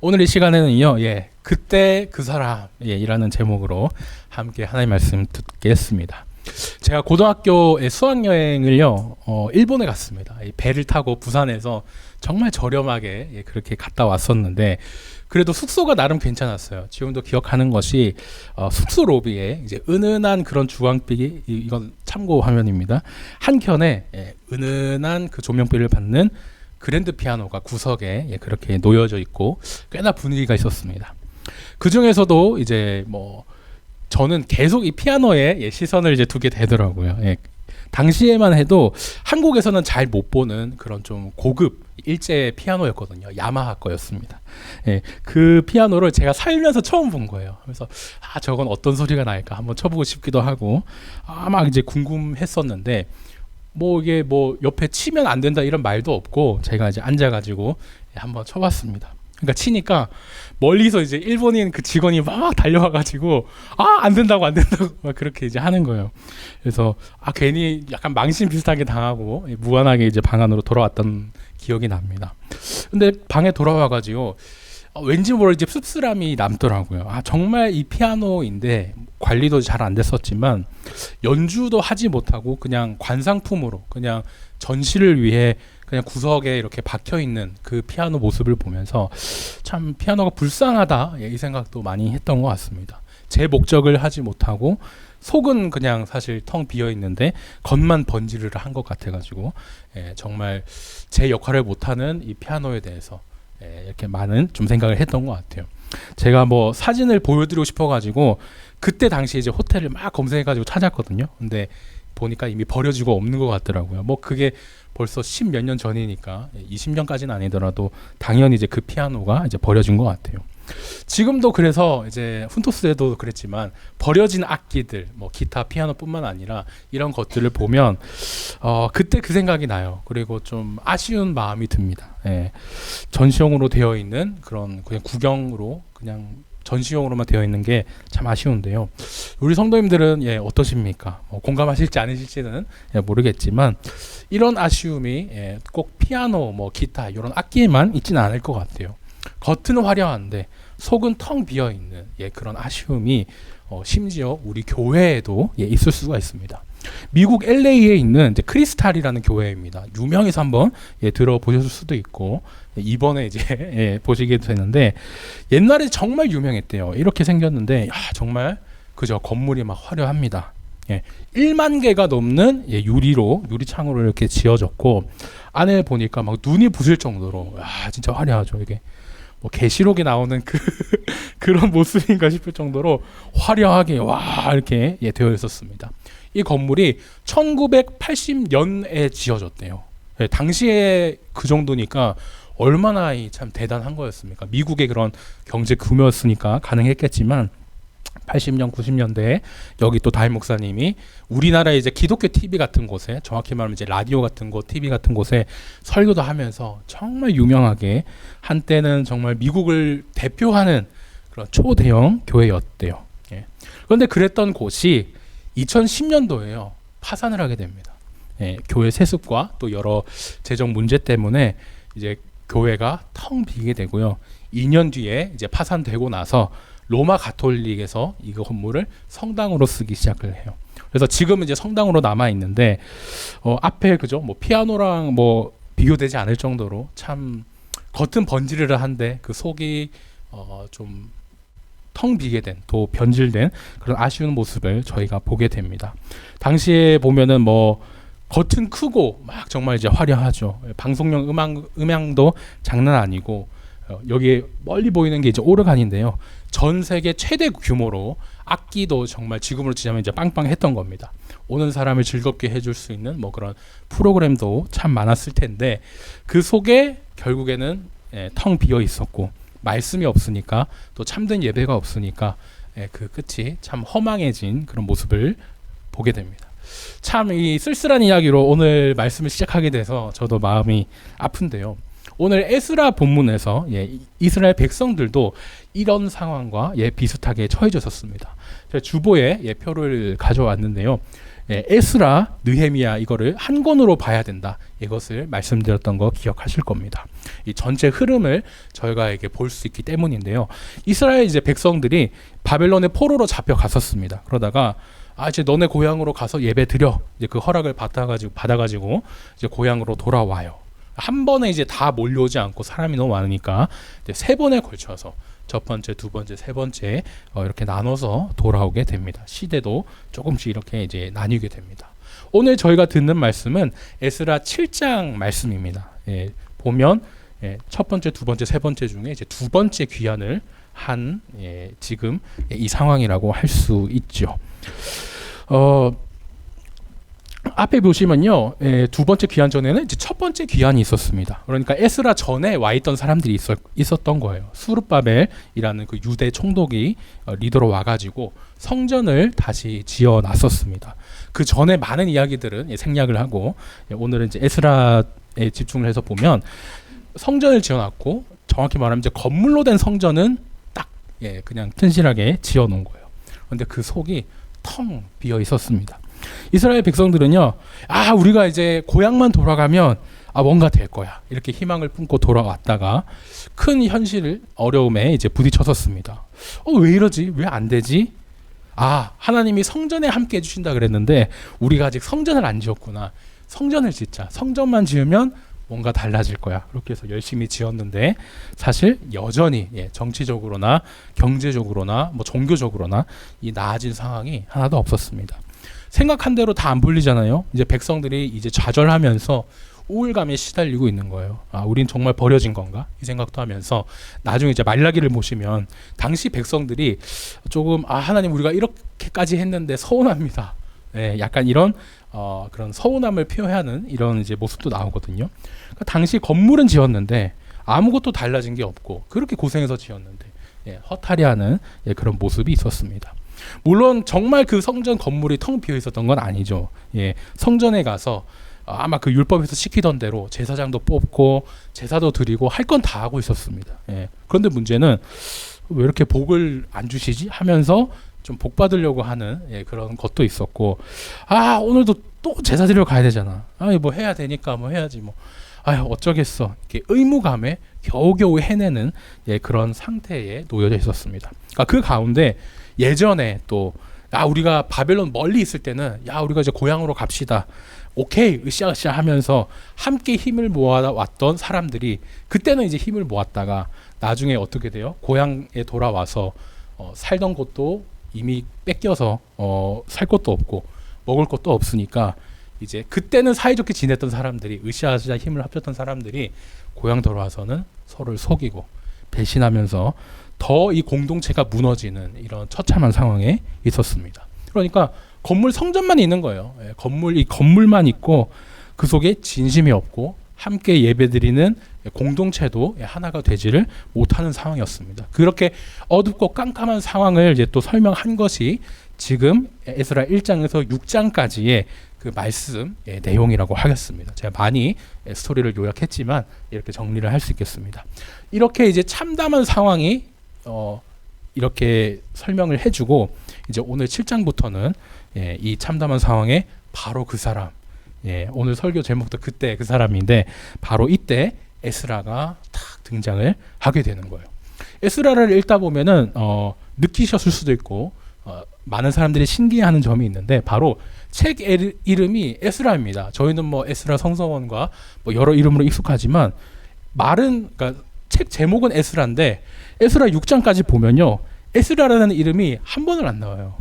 오늘 이 시간에는요, 그때 그 사람, 이라는 제목으로 함께 하나님의 말씀 듣겠습니다. 제가 고등학교에 수학여행을요, 일본에 갔습니다. 이 배를 타고 부산에서 정말 저렴하게 그렇게 갔다 왔었는데, 그래도 숙소가 나름 괜찮았어요. 지금도 기억하는 것이 숙소 로비에 이제 은은한 그런 주황빛이, 이건 참고 화면입니다. 한 켠에 은은한 그 조명빛을 받는 그랜드 피아노가 구석에 그렇게 놓여져 있고 꽤나 분위기가 있었습니다. 그 중에서도 이제 저는 계속 이 피아노에 시선을 이제 두게 되더라고요. 당시에만 해도 한국에서는 잘 못 보는 그런 좀 고급 일제 피아노였거든요. 야마하 거였습니다. 그 피아노를 제가 살면서 처음 본 거예요. 그래서 저건 어떤 소리가 날까 한번 쳐보고 싶기도 하고 막 이제 궁금했었는데 이게 옆에 치면 안 된다 이런 말도 없고 제가 이제 앉아가지고 한번 쳐봤습니다. 그러니까 치니까 멀리서 이제 일본인 그 직원이 막 달려와가지고 안 된다고 막 그렇게 이제 하는 거예요. 그래서 괜히 약간 망신 비슷하게 당하고 무한하게 이제 방 안으로 돌아왔던 기억이 납니다. 근데 방에 돌아와가지고 왠지 모르게 씁쓸함이 남더라고요. 정말 이 피아노인데 관리도 잘 안 됐었지만 연주도 하지 못하고 그냥 관상품으로 그냥 전시를 위해 그냥 구석에 이렇게 박혀 있는 그 피아노 모습을 보면서 참 피아노가 불쌍하다 이 생각도 많이 했던 것 같습니다. 제 목적을 하지 못하고 속은 그냥 사실 텅 비어 있는데 겉만 번지르르 한 것 같아가지고 정말 제 역할을 못하는 이 피아노에 대해서 이렇게 많은 좀 생각을 했던 것 같아요. 제가 사진을 보여드리고 싶어가지고 그때 당시 이제 호텔을 막 검색해가지고 찾았거든요. 근데 보니까 이미 버려지고 없는 것 같더라고요. 그게 벌써 10몇 년 전이니까 20년까지는 아니더라도 당연히 이제 그 피아노가 이제 버려진 것 같아요. 지금도 그래서 이제 훈토스에도 그랬지만 버려진 악기들, 기타, 피아노뿐만 아니라 이런 것들을 보면 그때 그 생각이 나요. 그리고 좀 아쉬운 마음이 듭니다. 전시용으로 되어 있는 그런 그냥 구경으로 그냥 전시용으로만 되어 있는 게 참 아쉬운데요. 우리 성도님들은 어떠십니까? 공감하실지 않으실지는 모르겠지만 이런 아쉬움이 꼭 피아노, 기타 이런 악기에만 있지는 않을 것 같아요. 겉은 화려한데 속은 텅 비어 있는 그런 아쉬움이 심지어 우리 교회에도 있을 수가 있습니다. 미국 LA에 있는 이제 크리스탈이라는 교회입니다. 유명해서 한번 들어보셨을 수도 있고 이번에 이제 보시게 되는데 옛날에 정말 유명했대요. 이렇게 생겼는데 정말 그저 건물이 막 화려합니다. 1만 개가 넘는 유리창으로 이렇게 지어졌고 안에 보니까 막 눈이 부실 정도로 진짜 화려하죠. 이게 계시록에 나오는 그런 모습인가 싶을 정도로 화려하게 이렇게 되어 있었습니다. 이 건물이 1980년에 지어졌대요. 당시에 그 정도니까 얼마나 참 대단한 거였습니까? 미국의 그런 경제 규모였으니까 가능했겠지만 80년, 90년대에 여기 또 다임 목사님이 우리나라의 이제 기독교 TV 같은 곳에 정확히 말하면 이제 라디오 같은 곳, TV 같은 곳에 설교도 하면서 정말 유명하게 한때는 정말 미국을 대표하는 그런 초대형 교회였대요. 그런데 그랬던 곳이 2010년도에요. 파산을 하게 됩니다. 교회 세습과 또 여러 재정 문제 때문에 이제 교회가 텅 비게 되고요. 2년 뒤에 이제 파산되고 나서 로마 가톨릭에서 이 건물을 성당으로 쓰기 시작을 해요. 그래서 지금은 이제 성당으로 남아 있는데 앞에 그죠? 피아노랑 비교되지 않을 정도로 참 겉은 번지르르한데 그 속이 좀 텅 비게 된, 또 변질된 그런 아쉬운 모습을 저희가 보게 됩니다. 당시에 보면은 겉은 크고 막 정말 이제 화려하죠. 방송용 음향도 장난 아니고 여기 멀리 보이는 게 이제 오르간인데요. 전 세계 최대 규모로 악기도 정말 지금으로 치자면 이제 빵빵했던 겁니다. 오는 사람을 즐겁게 해줄 수 있는 그런 프로그램도 참 많았을 텐데 그 속에 결국에는 텅 비어 있었고 말씀이 없으니까 또 참된 예배가 없으니까 그 끝이 참 허망해진 그런 모습을 보게 됩니다. 참 이 쓸쓸한 이야기로 오늘 말씀을 시작하게 돼서 저도 마음이 아픈데요. 오늘 에스라 본문에서 이스라엘 백성들도 이런 상황과 비슷하게 처해졌었습니다. 제가 주보에 표를 가져왔는데요. 에스라, 느헤미야 이거를 한 권으로 봐야 된다. 이것을 말씀드렸던 거 기억하실 겁니다. 이 전체 흐름을 저희가 이렇게 볼 수 있기 때문인데요. 이스라엘 이제 백성들이 바벨론의 포로로 잡혀갔었습니다. 그러다가 이제 너네 고향으로 가서 예배 드려. 이제 그 허락을 받아가지고 이제 고향으로 돌아와요. 한 번에 이제 다 몰려오지 않고 사람이 너무 많으니까 이제 세 번에 걸쳐서 첫 번째, 두 번째, 세 번째 이렇게 나눠서 돌아오게 됩니다. 시대도 조금씩 이렇게 이제 나뉘게 됩니다. 오늘 저희가 듣는 말씀은 에스라 7장 말씀입니다. 보면 첫 번째, 두 번째, 세 번째 중에 이제 두 번째 귀환을 한 지금 이 상황이라고 할 수 있죠. 앞에 보시면요, 두 번째 귀환 전에는 이제 첫 번째 귀환이 있었습니다. 그러니까 에스라 전에 와 있던 사람들이 있었던 거예요. 수르바벨이라는 그 유대 총독이 리더로 와가지고 성전을 다시 지어놨었습니다. 그 전에 많은 이야기들은 생략을 하고 오늘은 이제 에스라에 집중을 해서 보면 성전을 지어놨고 정확히 말하면 이제 건물로 된 성전은 딱 그냥 튼실하게 지어놓은 거예요. 그런데 그 속이 텅 비어 있었습니다. 이스라엘 백성들은요, 우리가 이제 고향만 돌아가면 뭔가 될 거야 이렇게 희망을 품고 돌아왔다가 큰 현실 어려움에 이제 부딪혔었습니다. 왜 이러지? 왜 안 되지? 하나님이 성전에 함께 해주신다 그랬는데 우리가 아직 성전을 안 지었구나. 성전을 짓자. 성전만 지으면 뭔가 달라질 거야. 그렇게 해서 열심히 지었는데 사실 여전히 정치적으로나 경제적으로나 뭐 종교적으로나 이 나아진 상황이 하나도 없었습니다. 생각한 대로 다 안 풀리잖아요. 이제 백성들이 이제 좌절하면서 우울감에 시달리고 있는 거예요. 우린 정말 버려진 건가? 이 생각도 하면서 나중에 이제 말라기를 보시면 당시 백성들이 조금 하나님 우리가 이렇게까지 했는데 서운합니다. 약간 이런 그런 서운함을 표현하는 이런 이제 모습도 나오거든요. 그러니까 당시 건물은 지었는데 아무것도 달라진 게 없고 그렇게 고생해서 지었는데 허탈해하는 그런 모습이 있었습니다. 물론 정말 그 성전 건물이 텅 비어 있었던 건 아니죠. 성전에 가서 아마 그 율법에서 시키던 대로 제사장도 뽑고 제사도 드리고 할 건 다 하고 있었습니다. 그런데 문제는 왜 이렇게 복을 안 주시지 하면서 좀 복 받으려고 하는 그런 것도 있었고, 오늘도 또 제사 드리러 가야 되잖아. 뭐 해야 되니까 뭐 해야지 뭐. 어쩌겠어. 이렇게 의무감에 겨우겨우 해내는 그런 상태에 놓여져 있었습니다. 그 가운데 예전에 또 우리가 바벨론 멀리 있을 때는 우리가 이제 고향으로 갑시다. 오케이 으쌰으쌰 하면서 함께 힘을 모아왔던 사람들이 그때는 이제 힘을 모았다가 나중에 어떻게 돼요? 고향에 돌아와서 살던 곳도 이미 뺏겨서 살 곳도 없고 먹을 것도 없으니까 이제 그때는 사이좋게 지냈던 사람들이 으쌰으쌰 힘을 합쳤던 사람들이 고향 돌아와서는 서로를 속이고 배신하면서 더 이 공동체가 무너지는 이런 처참한 상황에 있었습니다. 그러니까 건물 성전만 있는 거예요. 이 건물만 있고 그 속에 진심이 없고 함께 예배드리는 공동체도 하나가 되지를 못하는 상황이었습니다. 그렇게 어둡고 깜깜한 상황을 이제 또 설명한 것이 지금 에스라 1장에서 6장까지의 그 말씀 내용이라고 하겠습니다. 제가 많이 스토리를 요약했지만 이렇게 정리를 할 수 있겠습니다. 이렇게 이제 참담한 상황이 이렇게 설명을 해주고 이제 오늘 7장부터는 이 참담한 상황에 바로 그 사람, 오늘 설교 제목도 그때 그 사람인데 바로 이때 에스라가 탁 등장을 하게 되는 거예요. 에스라를 읽다 보면은 느끼셨을 수도 있고 많은 사람들이 신기해하는 점이 있는데 바로 책 이름이 에스라입니다. 저희는 뭐 에스라 성서원과 뭐 여러 이름으로 익숙하지만 그러니까 책 제목은 에스라인데 에스라 6장까지 보면요 에스라라는 이름이 한 번을 안 나와요.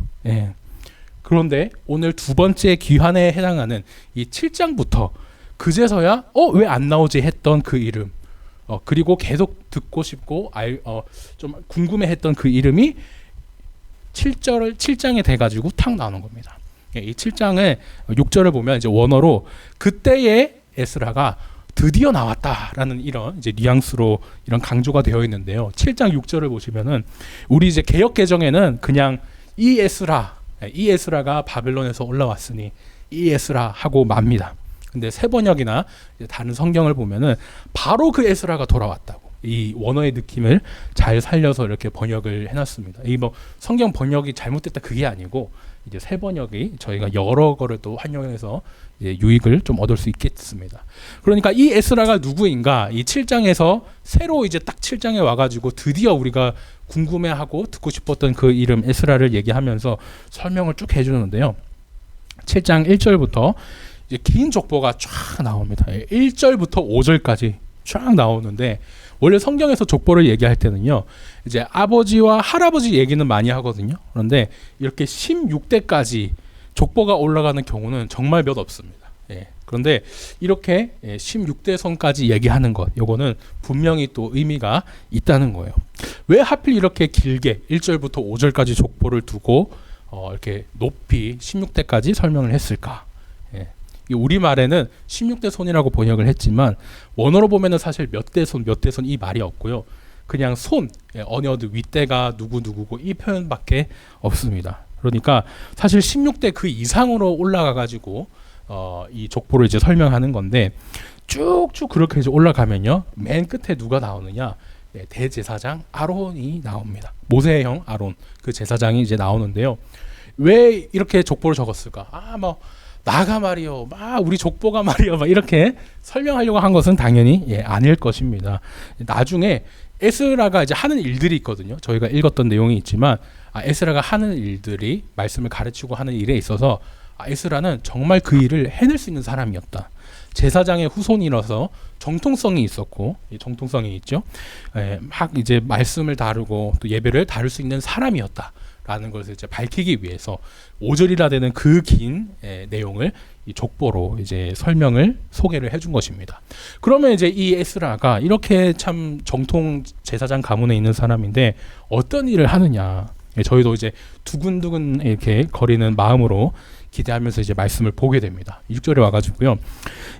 그런데 오늘 두 번째 귀환에 해당하는 이 7장부터 그제서야 왜 안 나오지 했던 그 이름, 그리고 계속 듣고 싶고 좀 궁금해했던 그 이름이 7장에 돼가지고 탁 나오는 겁니다. 이 7장의 6절을 보면 이제 원어로 그때의 에스라가 드디어 나왔다라는 이런 이제 뉘앙스로 이런 강조가 되어 있는데요. 7장 6절을 보시면은 우리 이제 개역 개정에는 그냥 이 에스라가 바벨론에서 올라왔으니 이 에스라 하고 맙니다. 근데 새 번역이나 다른 성경을 보면은 바로 그 에스라가 돌아왔다고 이 원어의 느낌을 잘 살려서 이렇게 번역을 해놨습니다. 이 뭐 성경 번역이 잘못됐다 그게 아니고 이제 새 번역이 저희가 여러 거를 또 활용해서 이제 유익을 좀 얻을 수 있겠습니다. 그러니까 이 에스라가 누구인가? 이 7장에서 새로 이제 딱 7장에 와가지고 드디어 우리가 궁금해하고 듣고 싶었던 그 이름 에스라를 얘기하면서 설명을 쭉 해주는데요. 7장 1절부터 이제 긴 족보가 쫙 나옵니다. 1절부터 5절까지 쫙 나오는데 원래 성경에서 족보를 얘기할 때는요, 이제 아버지와 할아버지 얘기는 많이 하거든요. 그런데 이렇게 16대까지 족보가 올라가는 경우는 정말 몇 없습니다. 그런데 이렇게 16대 선까지 얘기하는 것, 요거는 분명히 또 의미가 있다는 거예요. 왜 하필 이렇게 길게 1절부터 5절까지 족보를 두고 이렇게 높이 16대까지 설명을 했을까? 우리말에는 16대 손이라고 번역을 했지만 원어로 보면은 사실 몇 대 손 이 말이 없고요. 그냥 손, 어느 윗대가 누구누구고 이 표현밖에 없습니다. 그러니까 사실 16대 그 이상으로 올라가 가지고 이 족보를 이제 설명하는 건데 쭉쭉 그렇게 이제 올라가면요. 맨 끝에 누가 나오느냐? 대제사장 아론이 나옵니다. 모세의 형 아론, 그 제사장이 이제 나오는데요. 왜 이렇게 족보를 적었을까? 뭐 나가 말이요, 우리 족보가 말이요, 이렇게 설명하려고 한 것은 당연히 아닐 것입니다. 나중에 에스라가 이제 하는 일들이 있거든요. 저희가 읽었던 내용이 있지만 에스라가 하는 일들이 말씀을 가르치고 하는 일에 있어서 에스라는 정말 그 일을 해낼 수 있는 사람이었다. 제사장의 후손이라서 정통성이 있었고, 정통성이 있죠. 막 이제 말씀을 다루고 또 예배를 다룰 수 있는 사람이었다. 라는 것을 이제 밝히기 위해서 5절이라 되는 그 긴 내용을 이 족보로 이제 설명을 소개를 해준 것입니다. 그러면 이제 이 에스라가 이렇게 참 정통 제사장 가문에 있는 사람인데 어떤 일을 하느냐? 저희도 이제 두근두근 이렇게 거리는 마음으로 기대하면서 이제 말씀을 보게 됩니다. 6절에 와가지고요.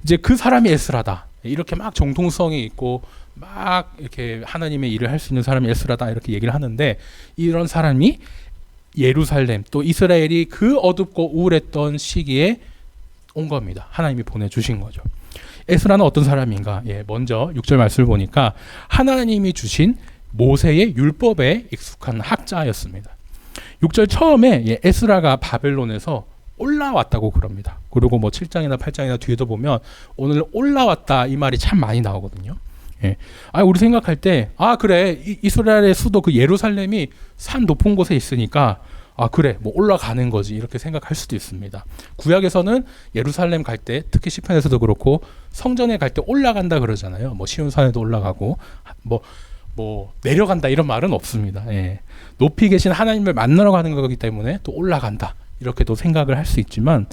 이제 그 사람이 에스라다. 이렇게 막 정통성이 있고 막 이렇게 하나님의 일을 할 수 있는 사람이 에스라다 이렇게 얘기를 하는데 이런 사람이 예루살렘 또 이스라엘이 그 어둡고 우울했던 시기에 온 겁니다. 하나님이 보내주신 거죠. 에스라는 어떤 사람인가? 먼저 6절 말씀을 보니까 하나님이 주신 모세의 율법에 익숙한 학자였습니다. 6절 처음에 에스라가 바벨론에서 올라왔다고 그럽니다. 그리고 뭐 7장이나 8장이나 뒤에도 보면 오늘 올라왔다 이 말이 참 많이 나오거든요. 우리 생각할 때 그래 이스라엘의 수도 그 예루살렘이 산 높은 곳에 있으니까 그래 뭐 올라가는 거지 이렇게 생각할 수도 있습니다. 구약에서는 예루살렘 갈 때 특히 시편에서도 그렇고 성전에 갈 때 올라간다 그러잖아요. 뭐 시온산에도 올라가고 뭐 내려간다 이런 말은 없습니다. 높이 계신 하나님을 만나러 가는 거기 때문에 또 올라간다 이렇게도 생각을 할 수 있지만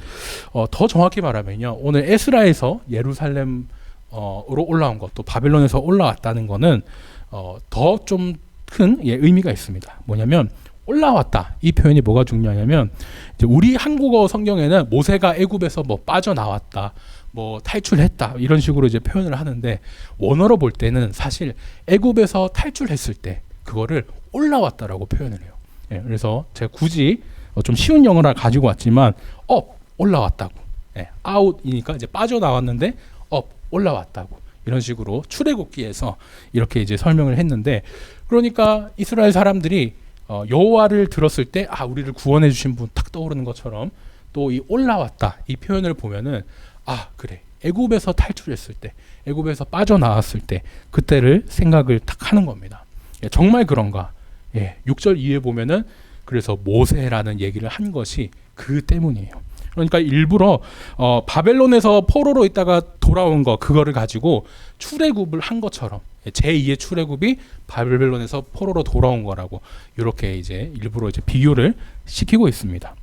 더 정확히 말하면요, 오늘 에스라에서 예루살렘 으로 올라온 것, 또 바벨론에서 올라왔다는 것은 더 좀 큰 의미가 있습니다. 뭐냐면 올라왔다 이 표현이 뭐가 중요하냐면 이제 우리 한국어 성경에는 모세가 애굽에서 뭐 빠져나왔다, 뭐 탈출했다 이런 식으로 이제 표현을 하는데 원어로 볼 때는 사실 애굽에서 탈출했을 때 그거를 올라왔다라고 표현을 해요. 그래서 제가 굳이 좀 쉬운 영어를 가지고 왔지만 올라왔다고, out이니까 이제 빠져나왔는데 올라왔다고 이런 식으로 출애굽기에서 이렇게 이제 설명을 했는데 그러니까 이스라엘 사람들이 여호와를 들었을 때 우리를 구원해 주신 분 딱 떠오르는 것처럼 또 이 올라왔다 이 표현을 보면은 그래 애굽에서 탈출했을 때 애굽에서 빠져나왔을 때 그때를 생각을 딱 하는 겁니다. 정말 그런가? 6절 이후에 보면은 그래서 모세라는 얘기를 한 것이 그 때문이에요. 그러니까 일부러 바벨론에서 포로로 있다가 돌아온 거 그거를 가지고 출애굽을 한 것처럼 제2의 출애굽이 바벨론에서 포로로 돌아온 거라고 이렇게 이제 일부러 이제 비교를 시키고 있습니다.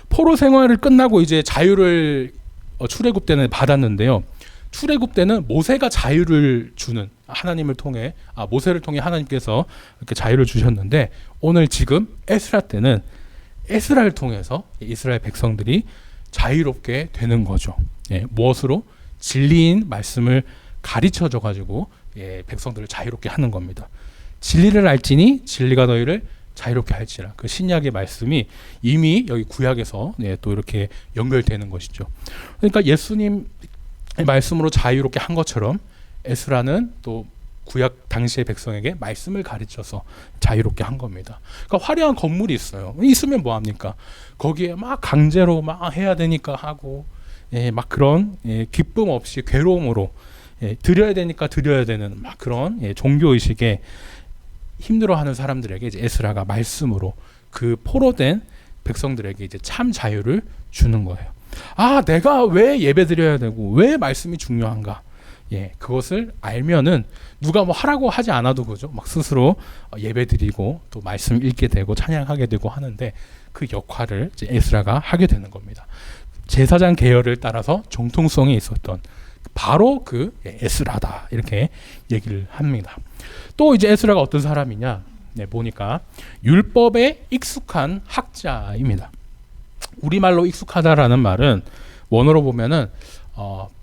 포로 생활을 끝나고 이제 자유를 출애굽 때는 받았는데요. 출애굽 때는 모세가 자유를 주는 하나님을 통해 모세를 통해 하나님께서 이렇게 자유를 주셨는데 오늘 지금 에스라 때는 에스라를 통해서 이스라엘 백성들이 자유롭게 되는 거죠. 무엇으로? 진리인 말씀을 가르쳐줘 가지고 백성들을 자유롭게 하는 겁니다. 진리를 알지니 진리가 너희를 자유롭게 할지라. 그 신약의 말씀이 이미 여기 구약에서 또 이렇게 연결되는 것이죠. 그러니까 예수님 말씀으로 자유롭게 한 것처럼 에스라는 또 구약 당시의 백성에게 말씀을 가르쳐서 자유롭게 한 겁니다. 그러니까 화려한 건물이 있어요. 있으면 뭐 합니까? 거기에 막 강제로 막 해야 되니까 하고, 막 그런 기쁨 없이 괴로움으로 드려야 되니까 드려야 되는 막 그런 종교 의식에 힘들어하는 사람들에게 이제 에스라가 말씀으로 그 포로된 백성들에게 이제 참 자유를 주는 거예요. 아, 내가 왜 예배 드려야 되고 왜 말씀이 중요한가? 그것을 알면은 누가 뭐 하라고 하지 않아도 그죠? 막 스스로 예배 드리고 또 말씀 읽게 되고 찬양하게 되고 하는데 그 역할을 이제 에스라가 하게 되는 겁니다. 제사장 계열을 따라서 정통성이 있었던 바로 그 에스라다 이렇게 얘기를 합니다. 또 이제 에스라가 어떤 사람이냐? 보니까 율법에 익숙한 학자입니다. 우리말로 익숙하다라는 말은 원어로 보면은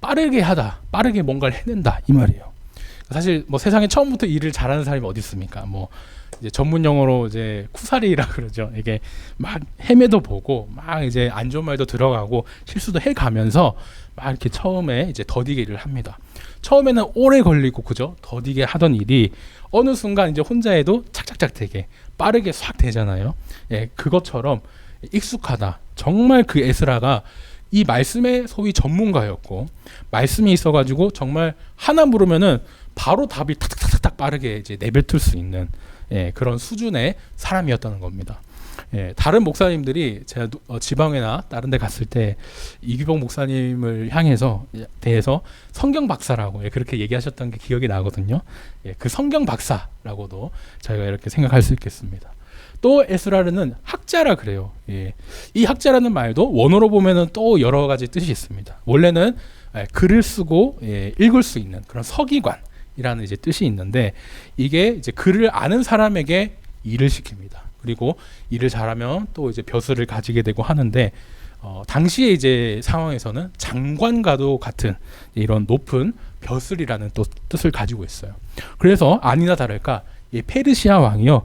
빠르게 하다, 빠르게 뭔가를 해낸다 이 말이에요. 사실 뭐 세상에 처음부터 일을 잘하는 사람이 어디 있습니까? 뭐 이제 전문 용어로 이제 쿠사리라 그러죠. 이게 막 헤매도 보고 막 이제 안 좋은 말도 들어가고 실수도 해가면서 막 이렇게 처음에 이제 더디게 일을 합니다. 처음에는 오래 걸리고 그죠? 더디게 하던 일이 어느 순간 이제 혼자 해도 착착착 되게 빠르게 싹 되잖아요. 그것처럼 익숙하다. 정말 그 에스라가 이 말씀의 소위 전문가였고 말씀이 있어가지고 정말 하나 물으면은 바로 답이 탁탁탁탁 빠르게 이제 내뱉을 수 있는 그런 수준의 사람이었다는 겁니다. 다른 목사님들이 제가 지방에나 다른 데 갔을 때 이규봉 목사님을 향해서 대해서 성경 박사라고 그렇게 얘기하셨던 게 기억이 나거든요. 그 성경 박사라고도 저희가 이렇게 생각할 수 있겠습니다. 또 에스라는 학자라 그래요. 이 학자라는 말도 원어로 보면은 또 여러 가지 뜻이 있습니다. 원래는 글을 쓰고 읽을 수 있는 그런 서기관이라는 이제 뜻이 있는데 이게 이제 글을 아는 사람에게 일을 시킵니다. 그리고 일을 잘하면 또 이제 벼슬을 가지게 되고 하는데 당시에 이제 상황에서는 장관과도 같은 이런 높은 벼슬이라는 또 뜻을 가지고 있어요. 그래서 아니나 다를까 이 페르시아 왕이요.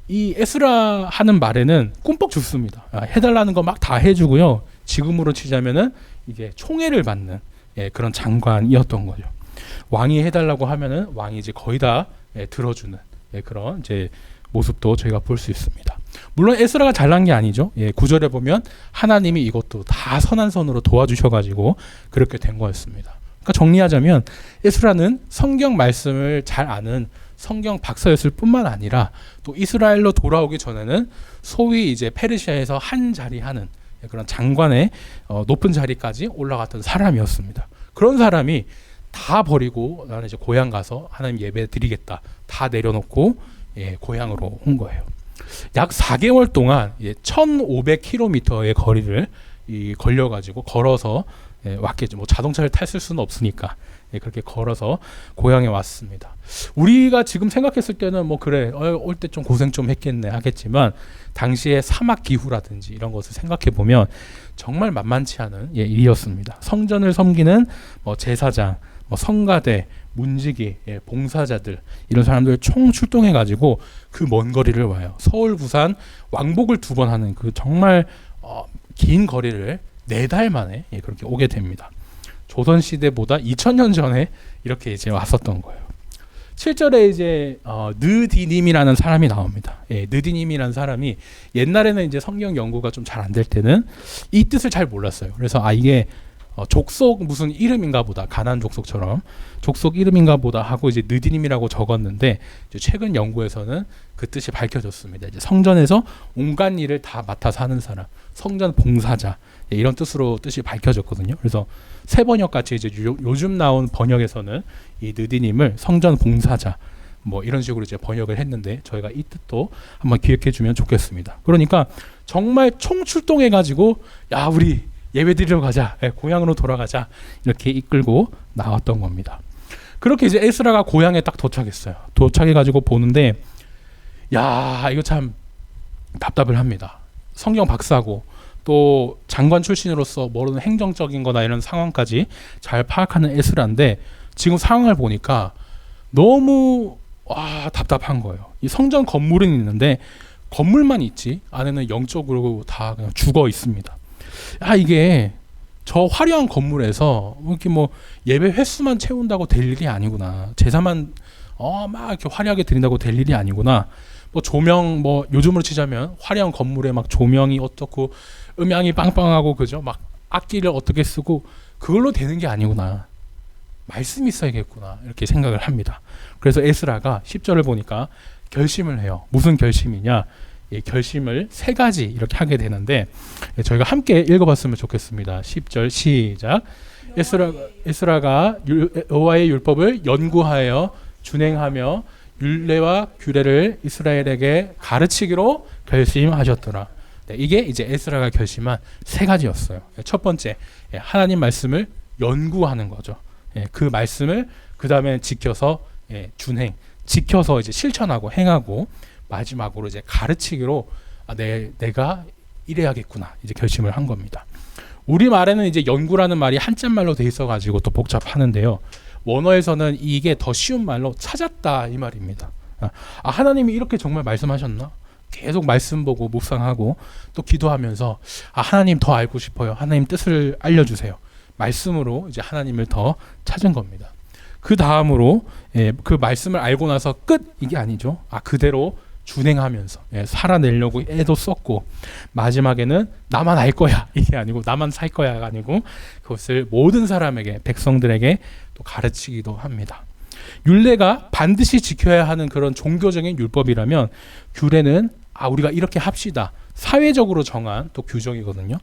이 에스라 하는 말에는 꿈뻑 죽습니다. 해달라는 거 막 다 해주고요. 지금으로 치자면은 이게 총애를 받는 그런 장관이었던 거죠. 왕이 해달라고 하면은 왕이 이제 거의 다 들어주는 그런 이제 모습도 저희가 볼 수 있습니다. 물론 에스라가 잘난 게 아니죠. 9절에 보면 하나님이 이것도 다 선한 선으로 도와주셔가지고 그렇게 된 거였습니다. 그러니까 정리하자면 에스라는 성경 말씀을 잘 아는 성경 박사였을 뿐만 아니라 또 이스라엘로 돌아오기 전에는 소위 이제 페르시아에서 한 자리 하는 그런 장관의 높은 자리까지 올라갔던 사람이었습니다. 그런 사람이 다 버리고 나는 이제 고향 가서 하나님 예배 드리겠다 다 내려놓고 고향으로 온 거예요. 약 4개월 동안 1,500km의 거리를 걸려가지고 걸어서 왔겠죠. 뭐 자동차를 탔을 수는 없으니까 그렇게 걸어서 고향에 왔습니다. 우리가 지금 생각했을 때는 뭐 그래 올 때 좀 고생 좀 했겠네 하겠지만 당시의 사막 기후라든지 이런 것을 생각해 보면 정말 만만치 않은 일이었습니다. 성전을 섬기는 뭐 제사장, 뭐 성가대, 문지기, 봉사자들 이런 사람들 총 출동해 가지고 그 먼 거리를 와요. 서울, 부산 왕복을 2번 하는 그 정말 긴 거리를 4달 만에 그렇게 오게 됩니다. 조선 시대보다 2000년 전에 이렇게 이제 왔었던 거예요. 7절에 이제 느디님이라는 사람이 나옵니다. 느디님이라는 사람이 옛날에는 이제 성경 연구가 좀 잘 안 될 때는 이 뜻을 잘 몰랐어요. 그래서 이게 족속 무슨 이름인가 보다, 가나안 족속처럼 족속 이름인가 보다 하고 이제 느디님이라고 적었는데 이제 최근 연구에서는 그 뜻이 밝혀졌습니다. 이제 성전에서 온갖 일을 다 맡아서 하는 사람, 성전 봉사자 이런 뜻으로 뜻이 밝혀졌거든요. 그래서 새 번역 같이 이제 요즘 나온 번역에서는 이 느디님을 성전 봉사자 뭐 이런 식으로 이제 번역을 했는데 저희가 이 뜻도 한번 기억해 주면 좋겠습니다. 그러니까 정말 총출동해 가지고 야 우리 예배 드리러 가자, 고향으로 돌아가자 이렇게 이끌고 나왔던 겁니다. 그렇게 이제 에스라가 고향에 딱 도착했어요. 도착해 가지고 보는데 야 이거 참 답답을 합니다. 성경 박사고 또 장관 출신으로서 모르는 행정적인 거나 이런 상황까지 잘 파악하는 에스라인데 지금 상황을 보니까 너무 답답한 거예요. 이 성전 건물은 있는데 건물만 있지 안에는 영적으로 다 그냥 죽어 있습니다. 이게 저 화려한 건물에서 이렇게 뭐 예배 횟수만 채운다고 될 일이 아니구나. 제사만 막 이렇게 화려하게 드린다고 될 일이 아니구나. 뭐 조명 뭐 요즘으로 치자면 화려한 건물에 막 조명이 어떻고 음향이 빵빵하고 그죠? 막 악기를 어떻게 쓰고 그걸로 되는 게 아니구나. 말씀이 있어야겠구나. 이렇게 생각을 합니다. 그래서 에스라가 10절을 보니까 결심을 해요. 무슨 결심이냐? 결심을 세 가지 이렇게 하게 되는데 저희가 함께 읽어봤으면 좋겠습니다. 10절 시작. 에스라가 여호와의 율법을 연구하여 준행하며 율례와 규례를 이스라엘에게 가르치기로 결심하셨더라. 네, 이게 이제 에스라가 결심한 세 가지였어요. 첫 번째, 하나님 말씀을 연구하는 거죠. 그 말씀을 그 다음에 지켜서 준행, 지켜서 이제 실천하고 행하고 마지막으로 이제 가르치기로 내가 이래야겠구나 이제 결심을 한 겁니다. 우리 말에는 이제 연구라는 말이 한자말로 돼 있어가지고 또 복잡하는데요. 원어에서는 이게 더 쉬운 말로 찾았다 이 말입니다. 하나님이 이렇게 정말 말씀하셨나? 계속 말씀 보고 묵상하고 또 기도하면서 하나님 더 알고 싶어요. 하나님 뜻을 알려주세요. 말씀으로 이제 하나님을 더 찾은 겁니다. 그 다음으로 그 말씀을 알고 나서 끝 이게 아니죠. 그대로 준행하면서 살아내려고 애도 썼고 마지막에는 나만 알 거야 이게 아니고 나만 살 거야가 아니고 그것을 모든 사람에게 백성들에게 또 가르치기도 합니다. 율례가 반드시 지켜야 하는 그런 종교적인 율법이라면 규례는 우리가 이렇게 합시다 사회적으로 정한 또 규정이거든요.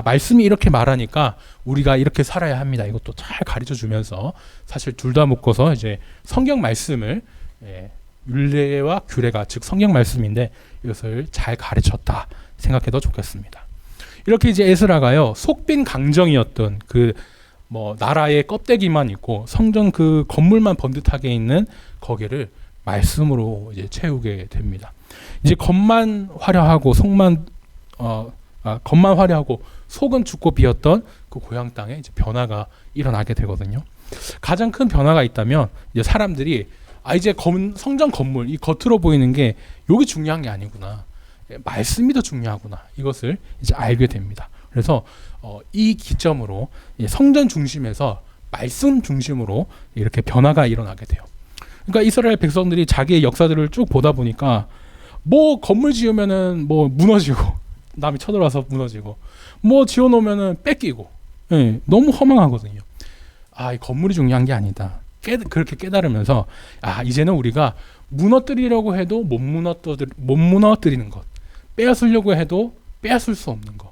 말씀이 이렇게 말하니까 우리가 이렇게 살아야 합니다. 이것도 잘 가르쳐 주면서 사실 둘 다 묶어서 이제 성경 말씀을 율례와 규례가 즉 성경 말씀인데 이것을 잘 가르쳤다 생각해도 좋겠습니다. 이렇게 이제 에스라가요 속빈 강정이었던 그 뭐 나라의 껍데기만 있고 성전 그 건물만 번듯하게 있는 거기를 말씀으로 이제 채우게 됩니다. 이제 겉만 화려하고 겉만 화려하고 속은 죽고 비었던 그 고향 땅에 이제 변화가 일어나게 되거든요. 가장 큰 변화가 있다면 이제 사람들이 이제 성전 건물 이 겉으로 보이는 게 여기 중요한 게 아니구나. 말씀이 더 중요하구나. 이것을 이제 알게 됩니다. 그래서 이 기점으로 성전 중심에서 말씀 중심으로 이렇게 변화가 일어나게 돼요. 그러니까 이스라엘 백성들이 자기의 역사들을 쭉 보다 보니까 뭐 건물 지으면은 뭐 무너지고 남이 쳐들어와서 무너지고 뭐 지어놓으면은 뺏기고 너무 허망하거든요. 이 건물이 중요한 게 아니다. 그렇게 깨달으면서 이제는 우리가 무너뜨리려고 해도 못 무너뜨리는 것, 빼앗으려고 해도 빼앗을 수 없는 것,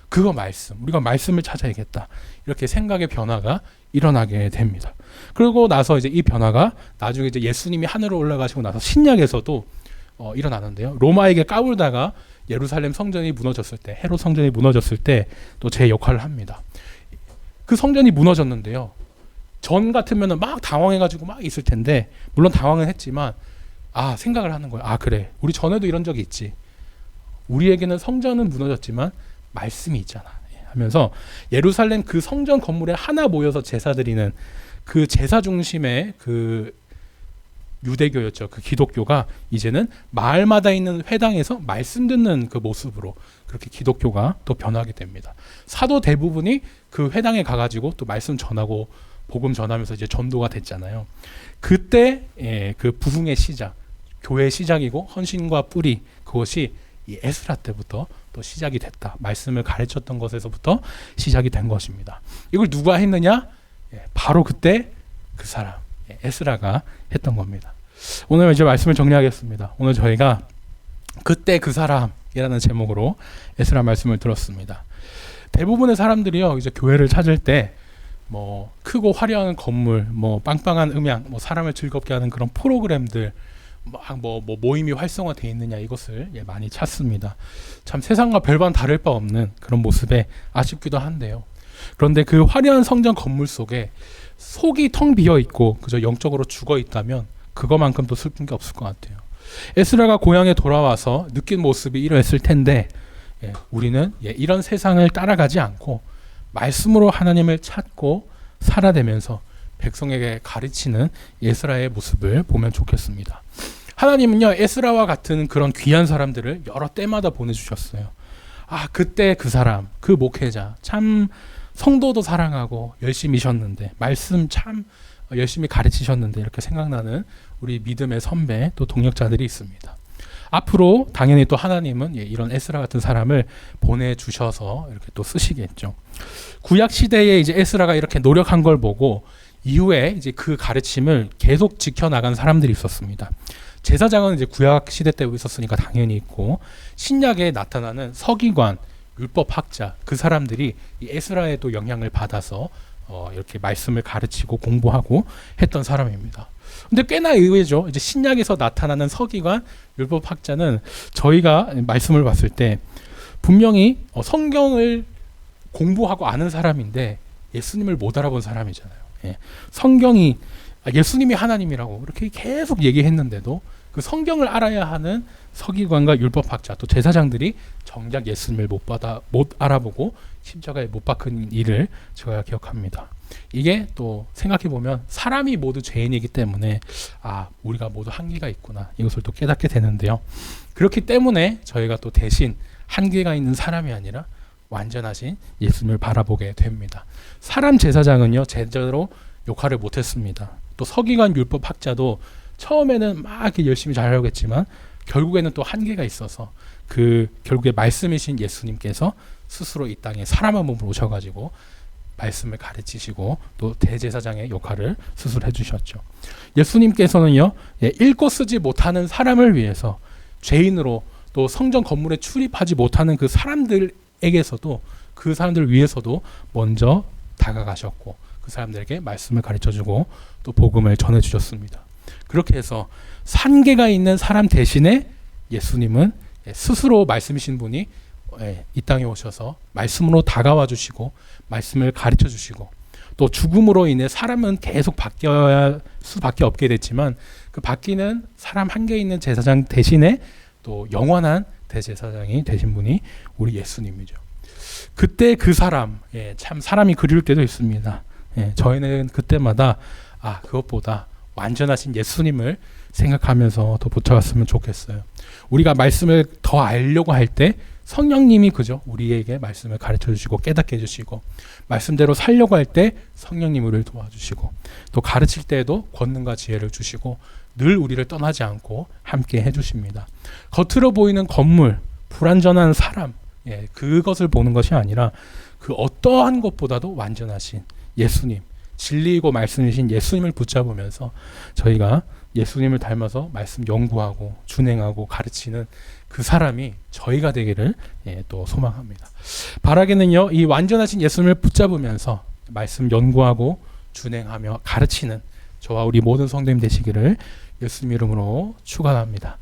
그거 말씀. 우리가 말씀을 찾아야겠다. 이렇게 생각의 변화가 일어나게 됩니다. 그리고 나서 이제 이 변화가 나중에 이제 예수님이 하늘로 올라가시고 나서 신약에서도 일어나는데요. 로마에게 까불다가 예루살렘 성전이 무너졌을 때, 헤롯 성전이 무너졌을 때 또 제 역할을 합니다. 그 성전이 무너졌는데요. 전 같으면은 막 당황해가지고 막 있을 텐데, 물론 당황은 했지만, 생각을 하는 거예요. 그래. 우리 전에도 이런 적이 있지. 우리에게는 성전은 무너졌지만, 말씀이 있잖아. 하면서 예루살렘 그 성전 건물에 하나 모여서 제사 드리는 그 제사 중심의 그 유대교였죠. 그 기독교가 이제는 마을마다 있는 회당에서 말씀 듣는 그 모습으로 그렇게 기독교가 또 변하게 됩니다. 사도 대부분이 그 회당에 가가지고 또 말씀 전하고 복음 전하면서 이제 전도가 됐잖아요. 그때 그 부흥의 시작, 교회의 시작이고 헌신과 뿌리, 그것이 이 에스라 때부터 또 시작이 됐다. 말씀을 가르쳤던 것에서부터 시작이 된 것입니다. 이걸 누가 했느냐? 바로 그때 그 사람 에스라가 했던 겁니다. 오늘 이제 말씀을 정리하겠습니다. 오늘 저희가 그때 그 사람이라는 제목으로 에스라 말씀을 들었습니다. 대부분의 사람들이요 이제 교회를 찾을 때 뭐 크고 화려한 건물, 뭐 빵빵한 음향, 뭐 사람을 즐겁게 하는 그런 프로그램들, 뭐 모임이 활성화되어 있느냐 이것을 많이 찾습니다. 참 세상과 별반 다를 바 없는 그런 모습에 아쉽기도 한데요. 그런데 그 화려한 성전 건물 속에 속이 텅 비어 있고 그저 영적으로 죽어 있다면 그거만큼 또 슬픈 게 없을 것 같아요. 에스라가 고향에 돌아와서 느낀 모습이 이러했을 텐데 우리는 이런 세상을 따라가지 않고 말씀으로 하나님을 찾고 살아내면서 백성에게 가르치는 에스라의 모습을 보면 좋겠습니다. 하나님은요 에스라와 같은 그런 귀한 사람들을 여러 때마다 보내주셨어요. 그때 그 사람, 그 목회자 참 성도도 사랑하고 열심히셨는데 말씀 참 열심히 가르치셨는데 이렇게 생각나는 우리 믿음의 선배 또 동역자들이 있습니다. 앞으로 당연히 또 하나님은 이런 에스라 같은 사람을 보내주셔서 이렇게 또 쓰시겠죠. 구약 시대에 이제 에스라가 이렇게 노력한 걸 보고 이후에 이제 그 가르침을 계속 지켜나간 사람들이 있었습니다. 제사장은 이제 구약 시대 때 있었으니까 당연히 있고, 신약에 나타나는 서기관, 율법학자, 그 사람들이 이 에스라의 또 영향을 받아서 이렇게 말씀을 가르치고 공부하고 했던 사람입니다. 근데 꽤나 의외죠. 이제 신약에서 나타나는 서기관, 율법학자는 저희가 말씀을 봤을 때 분명히 성경을 공부하고 아는 사람인데 예수님을 못 알아본 사람이잖아요. 성경이 예수님이 하나님이라고 이렇게 계속 얘기했는데도 그 성경을 알아야 하는 서기관과 율법학자 또 제사장들이 정작 예수님을 못 알아보고 십자가에 못 박은 일을 제가 기억합니다. 이게 또 생각해 보면 사람이 모두 죄인이기 때문에 우리가 모두 한계가 있구나, 이것을 또 깨닫게 되는데요. 그렇기 때문에 저희가 또 대신 한계가 있는 사람이 아니라 완전하신 예수님을 바라보게 됩니다. 사람 제사장은요 제대로 역할을 못했습니다. 또 서기관 율법학자도 처음에는 막 이렇게 열심히 잘하려고 했지만 결국에는 또 한계가 있어서 결국에 말씀이신 예수님께서 스스로 이 땅에 사람의 몸으로 오셔가지고 말씀을 가르치시고 또 대제사장의 역할을 스스로 해주셨죠. 예수님께서는요 읽고 쓰지 못하는 사람을 위해서 죄인으로 또 성전 건물에 출입하지 못하는 그 사람들에게서도 그 사람들을 위해서도 먼저 다가가셨고 그 사람들에게 말씀을 가르쳐주고 또 복음을 전해주셨습니다. 그렇게 해서 한계가 있는 사람 대신에 예수님은 스스로 말씀이신 분이 이 땅에 오셔서 말씀으로 다가와 주시고 말씀을 가르쳐 주시고 또 죽음으로 인해 사람은 계속 바뀌어야 수밖에 없게 됐지만 그 바뀌는 사람 한계 있는 제사장 대신에 또 영원한 대제사장이 되신 분이 우리 예수님이죠. 그때 그 사람, 참 사람이 그리울 때도 있습니다. 저희는 그때마다 그것보다 완전하신 예수님을 생각하면서 더 붙잡았으면 좋겠어요. 우리가 말씀을 더 알려고 할 때 성령님이 우리에게 말씀을 가르쳐 주시고 깨닫게 해주시고, 말씀대로 살려고 할 때 성령님 우리를 도와주시고, 또 가르칠 때에도 권능과 지혜를 주시고 늘 우리를 떠나지 않고 함께 해주십니다. 겉으로 보이는 건물, 불완전한 사람, 그것을 보는 것이 아니라 그 어떠한 것보다도 완전하신 예수님, 진리이고 말씀이신 예수님을 붙잡으면서 저희가 예수님을 닮아서 말씀 연구하고 준행하고 가르치는 그 사람이 저희가 되기를 또 소망합니다. 바라기는요, 이 완전하신 예수님을 붙잡으면서 말씀 연구하고 준행하며 가르치는 저와 우리 모든 성도님 되시기를 예수님 이름으로 축원합니다.